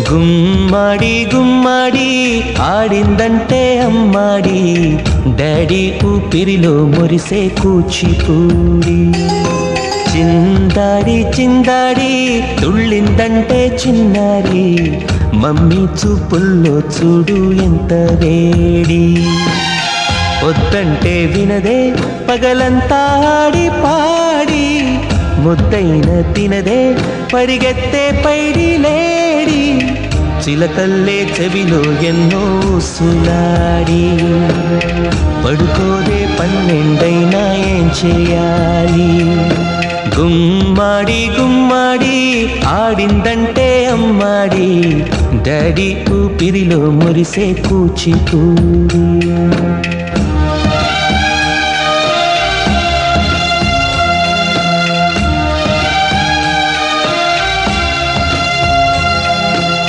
గుమ్మాడి గుమ్మాడి ఆడిందంటే అమ్మాడి, డాడీ ఊపిరిలో మురిసే కూచిపూడి. చిందాడి చిందాడి తుళ్ళిందంటే చిన్నారి, మమ్మీ చూపుల్లో చూడు ఎంత వేడి. వద్దంటే వినదే పగలంతా ఆడి పాడి, ముద్దైన తినదే పరిగెత్తే పైడి లేడి. చిలకల్లే చెవిలో ఎన్నో సులాడి, పడుకోదే పన్నెండైనా ఏం చేయాలి. గుమ్మాడి గుమ్మాడి ఆడిందంటే అమ్మాడి, డాడీ ఊపిరిలో మురిసే కూచిపూడి.